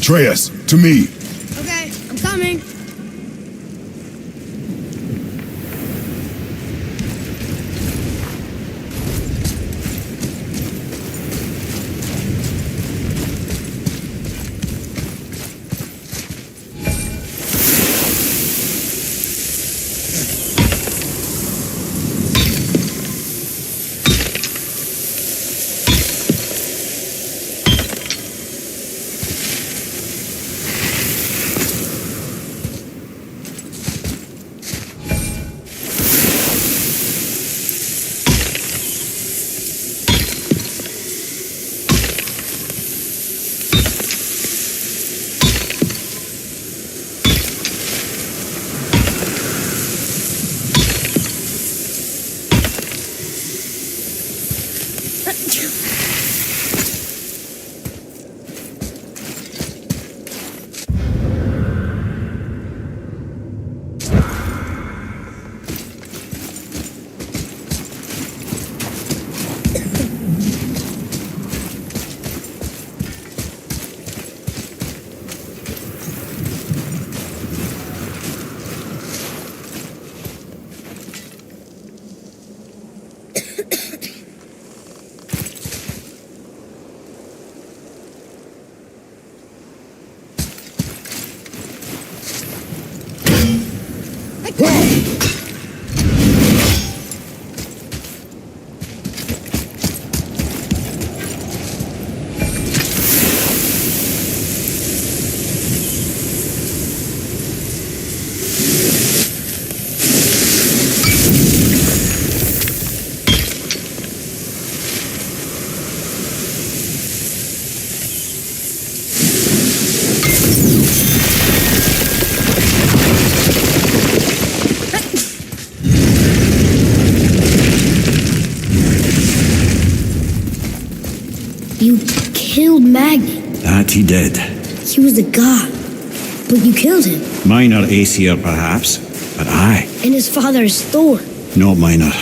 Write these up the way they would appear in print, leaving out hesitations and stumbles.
Atreus, to me. Okay, I'm coming. You killed Magni. That he did. He was a god, but you killed him. Minor Aesir, perhaps, but I. And his father is Thor. Not minor.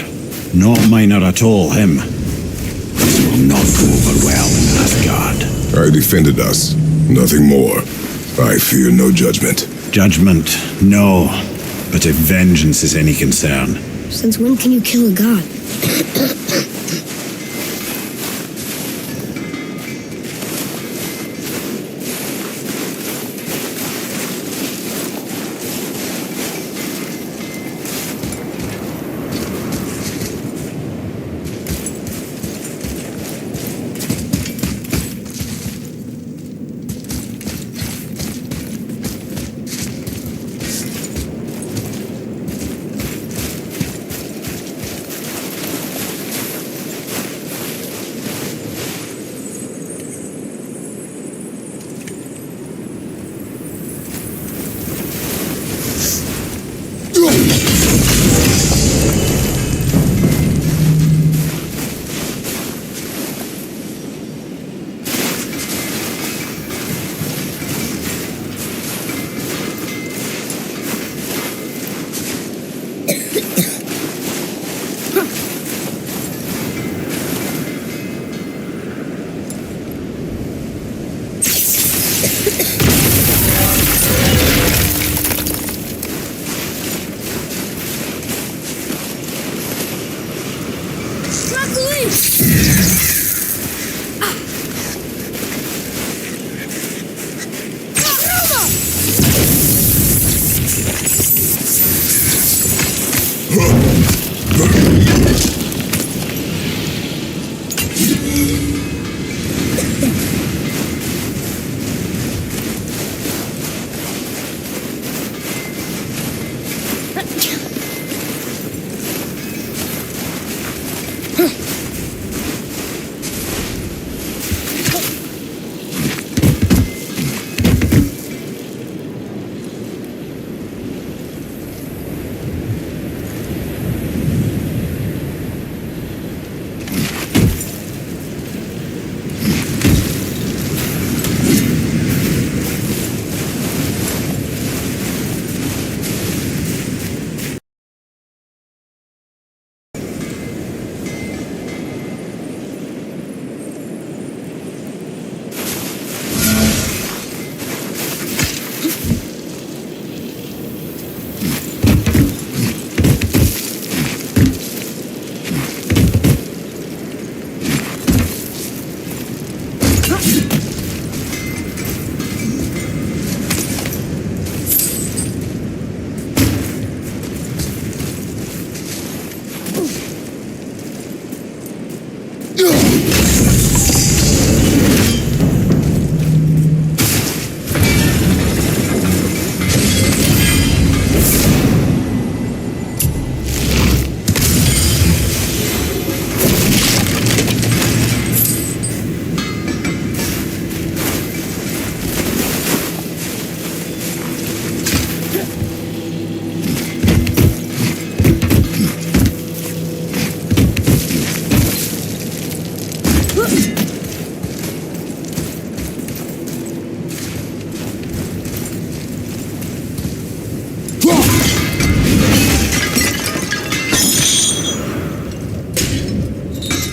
Not minor at all, him. This will not go over well in Asgard. I defended us. Nothing more. I fear no judgment. Judgment, no. But if vengeance is any concern. Since when can you kill a god?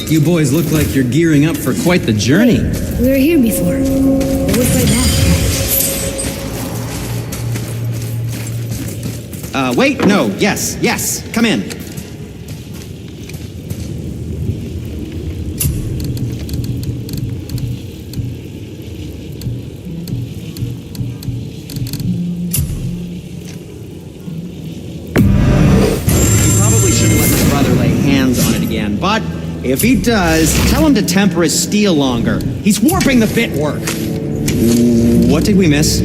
You boys look like you're gearing up for quite the journey. We were here before. But what's right back? Wait, no, yes, come in. You probably shouldn't let my brother lay hands on it again, but if he does, tell him to temper his steel longer. He's warping the bit work. What did we miss?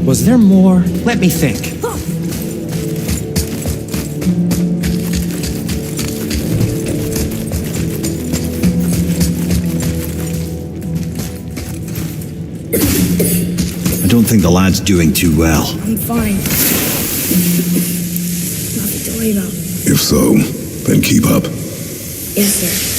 Was there more? Let me think. I don't think the lad's doing too well. I'm fine. Nothing to worry about. If so, then keep up. Yes, sir.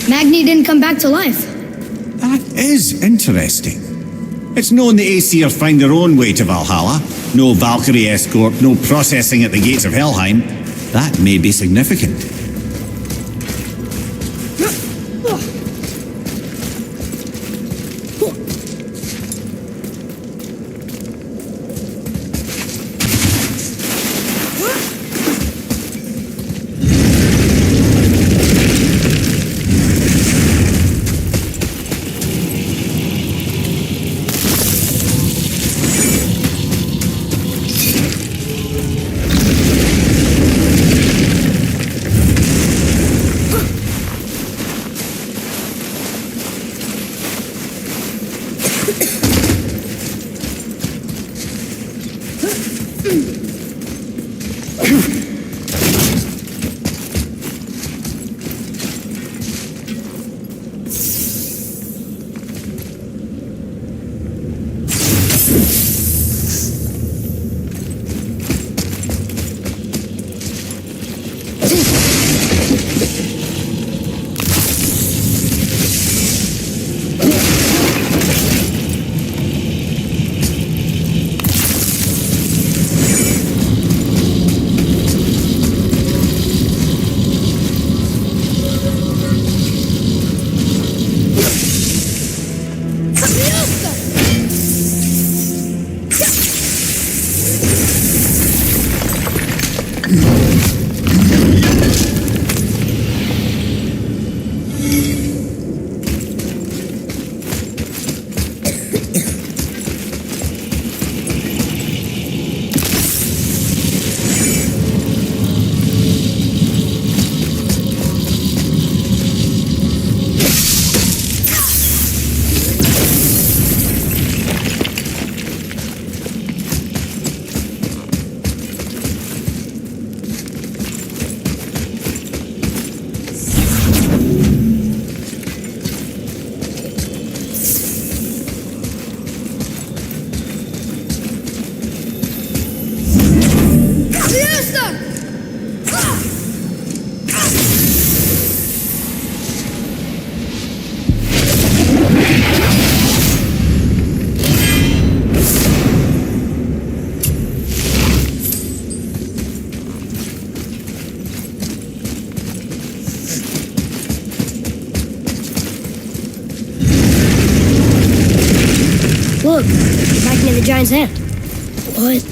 Magni didn't come back to life. That is interesting. It's known the Aesir find their own way to Valhalla. No Valkyrie escort, no processing at the gates of Helheim. That may be significant. Look, you're back near the giant's hand. What?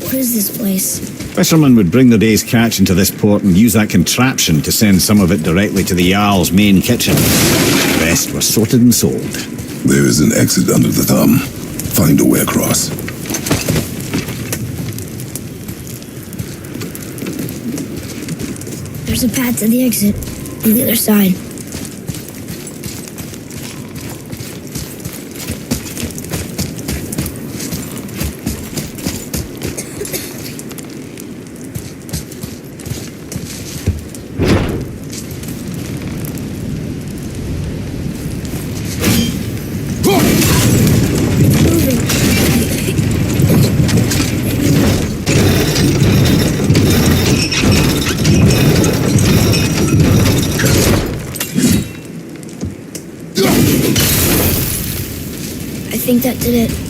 What is this place? Fishermen would bring their day's catch into this port and use that contraption to send some of it directly to the Jarl's main kitchen. The rest were sorted and sold. There is an exit under the thumb. Find a way across. There's a path to the exit on the other side. I think that did it.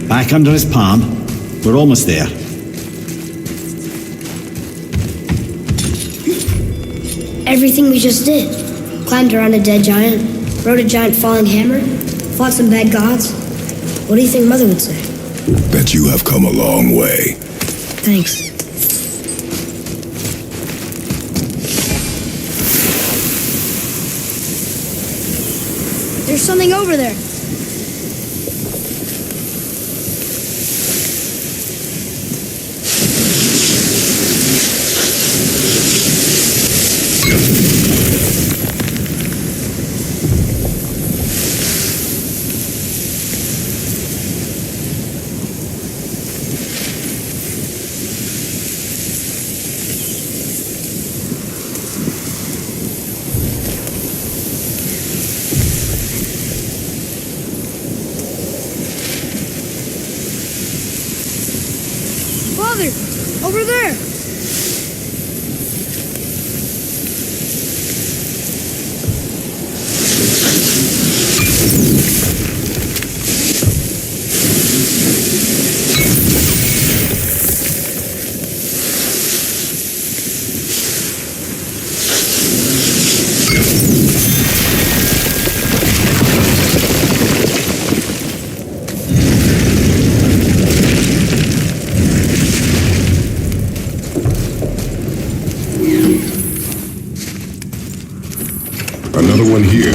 Back under his palm. We're almost there. Everything we just did. Climbed around a dead giant, rode a giant falling hammer, fought some bad gods. What do you think Mother would say? That you have come a long way. Thanks. There's something over there. Father, over there. anyone here.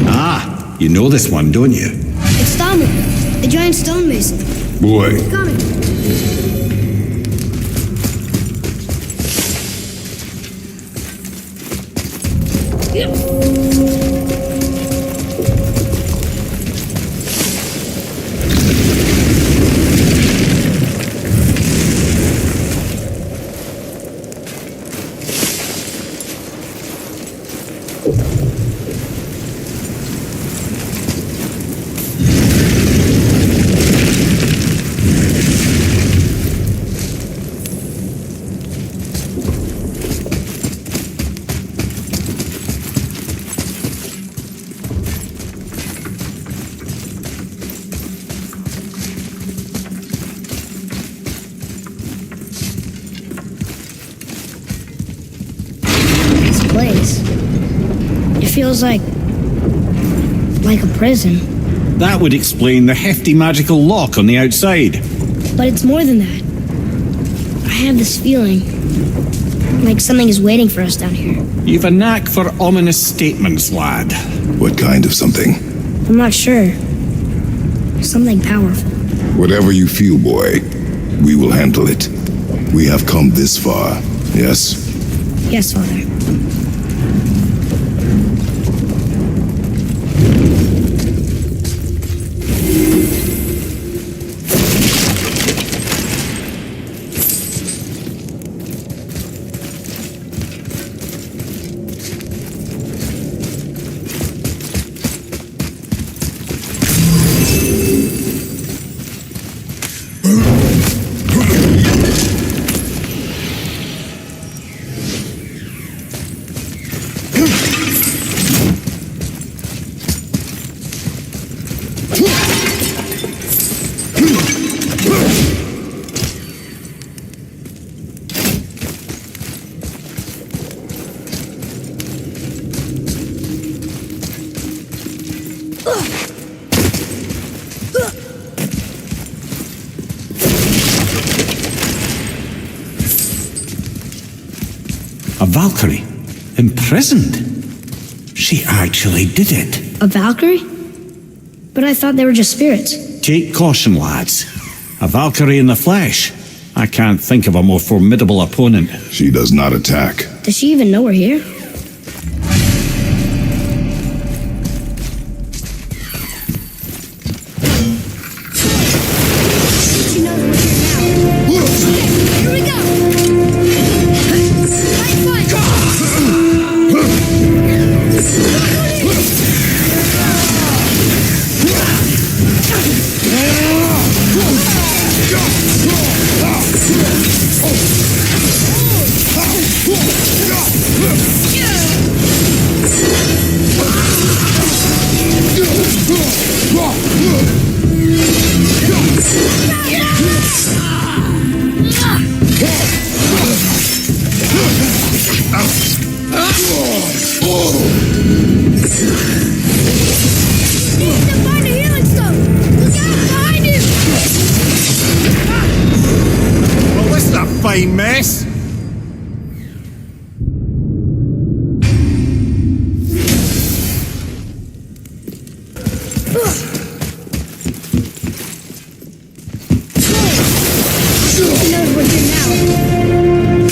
Ah, you know this one, don't you? It's Dominic, the giant stonemason. Boy, Coming. Place. It feels like a prison. That would explain the hefty magical lock on the outside. But it's more than that. I have this feeling like something is waiting for us down here. You've a knack for ominous statements, lad. what kind of something? I'm not sure. Something powerful. Whatever you feel, boy, we will handle it. We have come this far, yes? Yes, Father. A Valkyrie? Imprisoned? She actually did it. A Valkyrie? But I thought they were just spirits. Take caution, lads. A Valkyrie in the flesh. I can't think of a more formidable opponent. She does not attack. Does she even know we're here? She knows we're here now. Here we go! Fight, Well, this is a fine mess. She knows we're here now.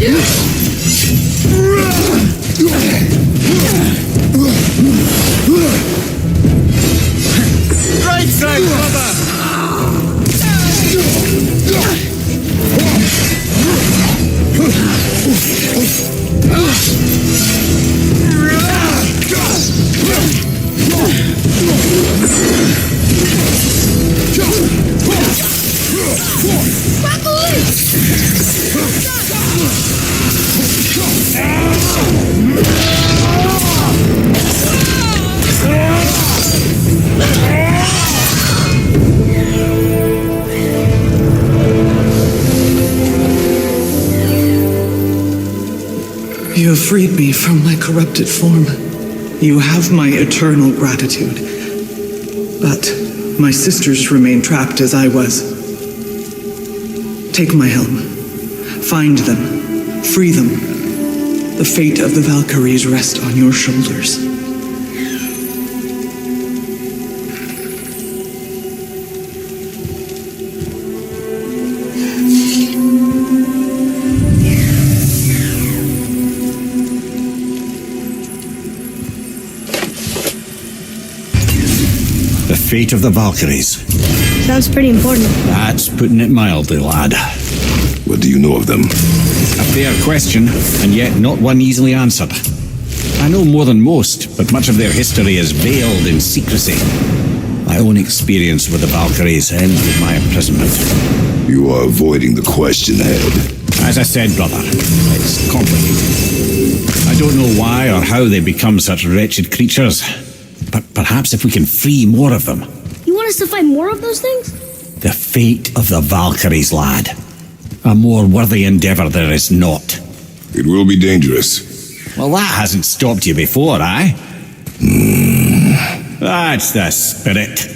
Right side, brother! You have freed me from my corrupted form. You have my eternal gratitude. But my sisters remain trapped as I was. Take my helm. Find them. Free them. The fate of the Valkyries rests on your shoulders. The fate of the Valkyries. Sounds pretty important. That's putting it mildly, lad. What do you know of them? A fair question, and yet not one easily answered. I know more than most, but much of their history is veiled in secrecy. My own experience with the Valkyries ends with my imprisonment. You are avoiding the question ahead. As I said, brother, it's complicated. I don't know why or how they become such wretched creatures, but perhaps if we can free more of them. You want us to fight more of those things? The fate of the Valkyries, lad. A more worthy endeavour there is not. It will be dangerous. Well, that hasn't stopped you before, eh? That's the spirit.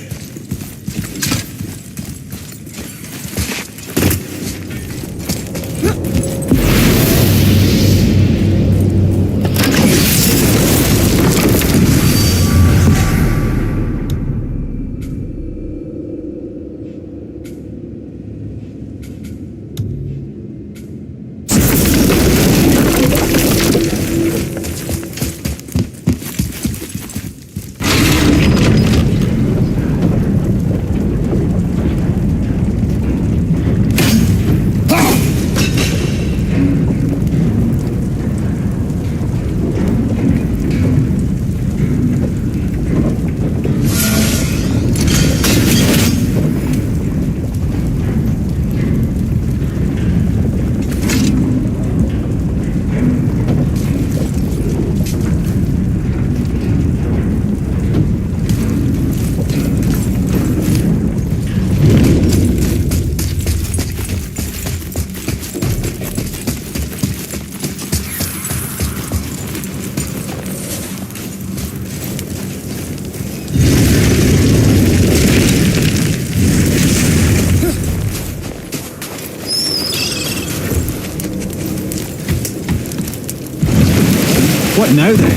What now then?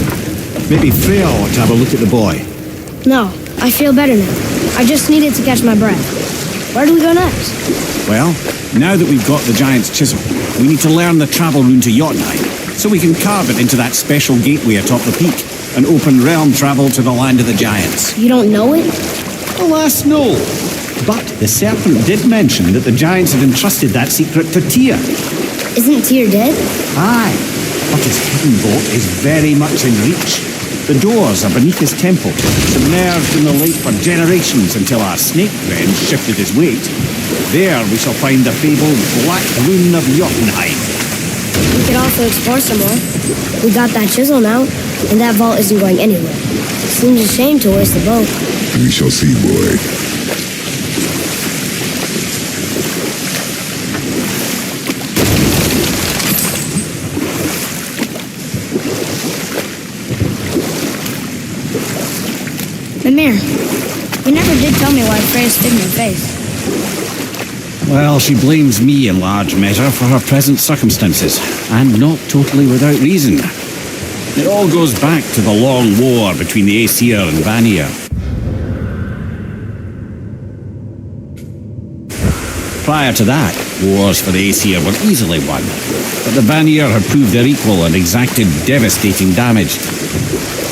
Maybe Freya ought to have a look at the boy. No, I feel better now. I just needed to catch my breath. Where do we go next? Well, now that we've got the giant's chisel, we need to learn the travel rune to Jotunheim, so we can carve it into that special gateway atop the peak, and open realm travel to the land of the giants. You don't know it? Alas, no. But the serpent did mention that the giants had entrusted that secret to Tyr. Isn't Tyr dead? Aye, but his hidden boat is very much in reach. The doors are beneath his temple, submerged in the lake for generations until our snake friend shifted his weight. There we shall find the fabled Black Rune of Jotunheim. We could also explore some more. We got that chisel now, and that vault isn't going anywhere. Seems a shame to waste the boat. We shall see, boy. Mimir, you never did tell me why Freya spit in your face. Well, she blames me in large measure for her present circumstances, and not totally without reason. It all goes back to the long war between the Aesir and Vanir. Prior to that, wars for the Aesir were easily won, but the Vanir had proved their equal and exacted devastating damage.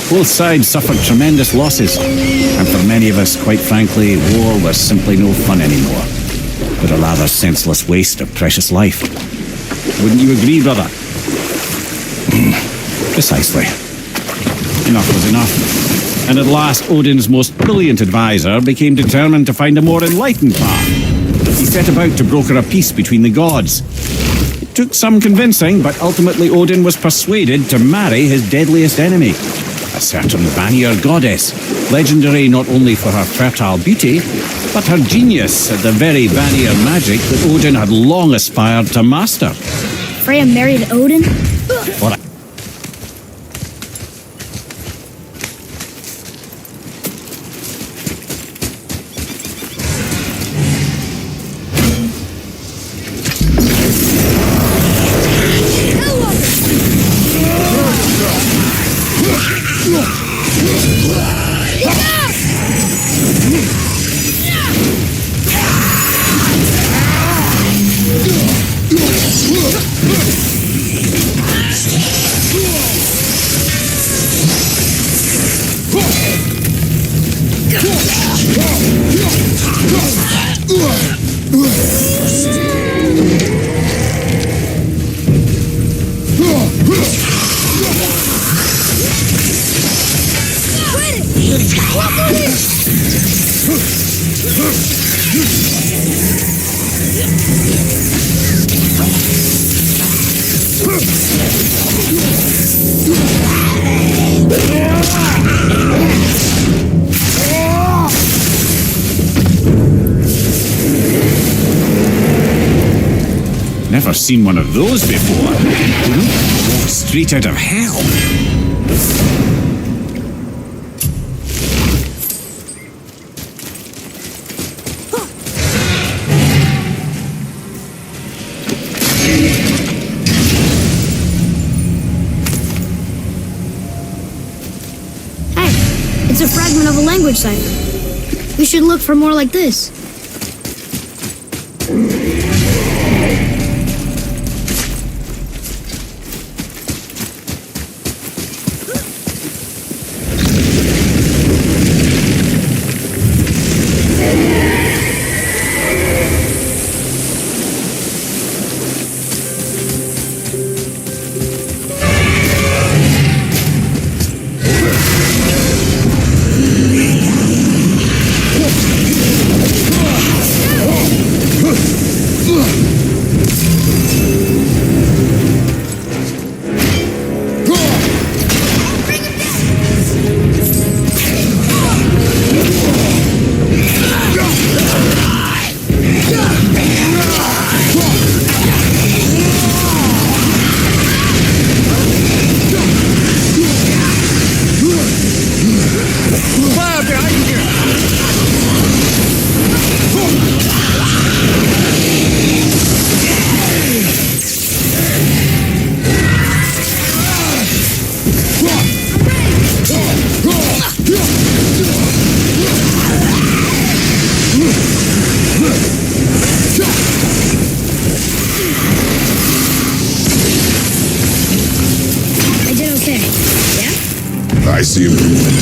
Both sides suffered tremendous losses, and for many of us, quite frankly, war was simply no fun anymore, but a rather senseless waste of precious life. Wouldn't you agree, brother? Precisely. Enough was enough. And at last, Odin's most brilliant advisor became determined to find a more enlightened path. He set about to broker a peace between the gods. It took some convincing, but ultimately Odin was persuaded to marry his deadliest enemy, a certain Vanir goddess, legendary not only for her fertile beauty, but her genius at the very Vanir magic that Odin had long aspired to master. Freya married Odin? Or never seen one of those before. Walk straight out of hell. Hey, it's a fragment of a language cipher. We should look for more like this. I see improvement.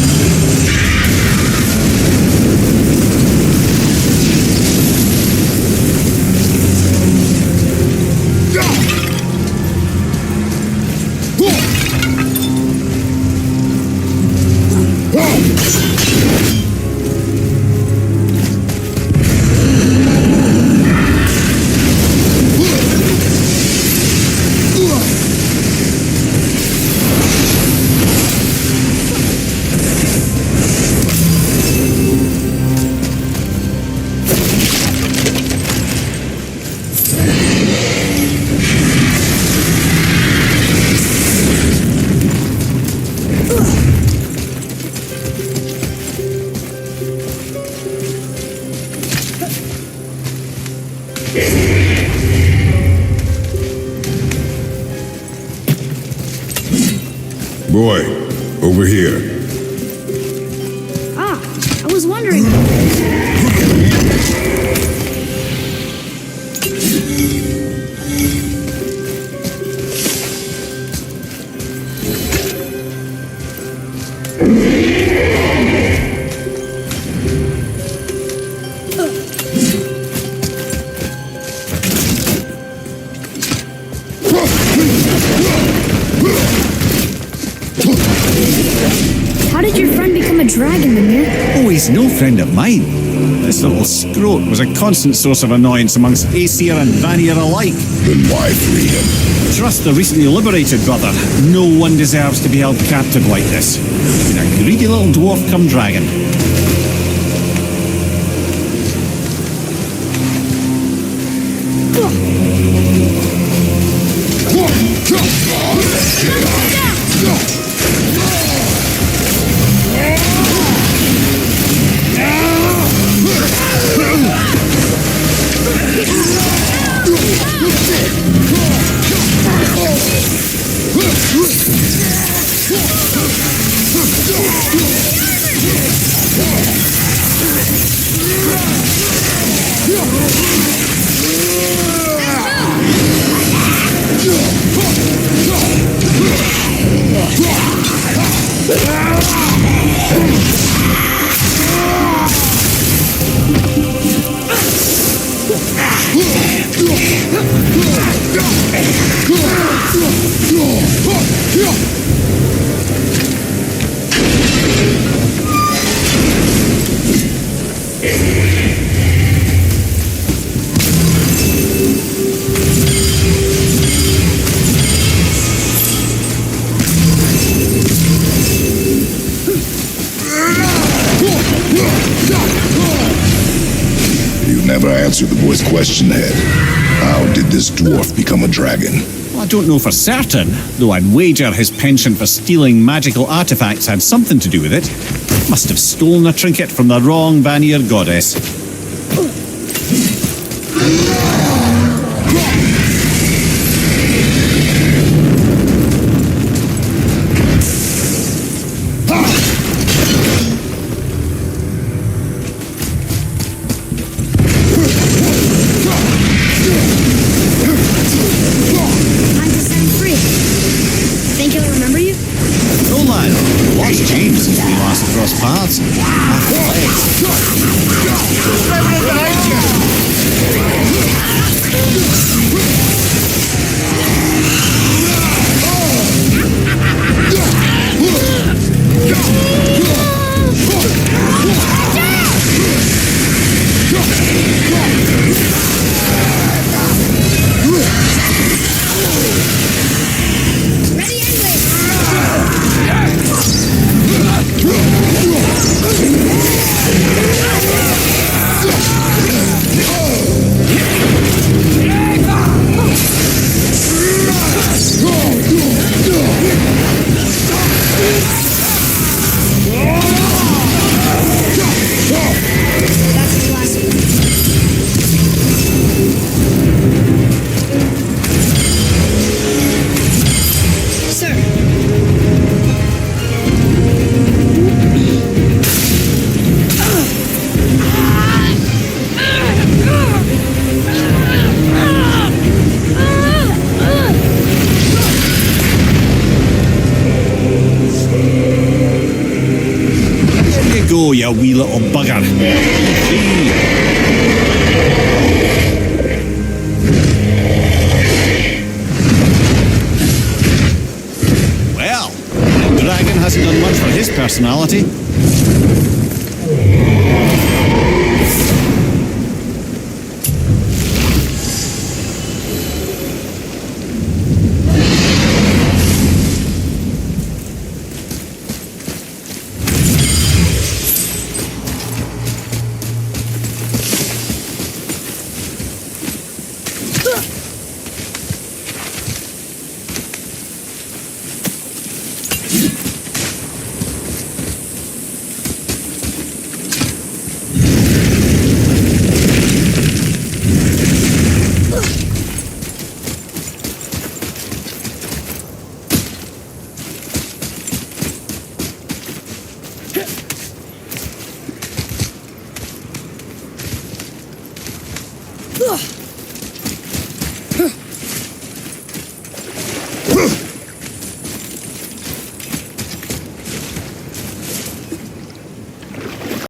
Boy, over here. Ah, I was wondering. a dragon, Mimir. Oh, he's no friend of mine. This little scrote was a constant source of annoyance amongst Aesir and Vanir alike. Then why free him? Trust the recently liberated, brother. No one deserves to be held captive like this. Been a greedy little dwarf come dragon. Answer the boy's question, Head. How did this dwarf become a dragon? Well, I don't know for certain, though I'd wager his penchant for stealing magical artifacts had something to do with it. Must have stolen a trinket from the wrong Vanir goddess. Paths. You wee little bugger. Well, the dragon hasn't done much for his personality. Ugh.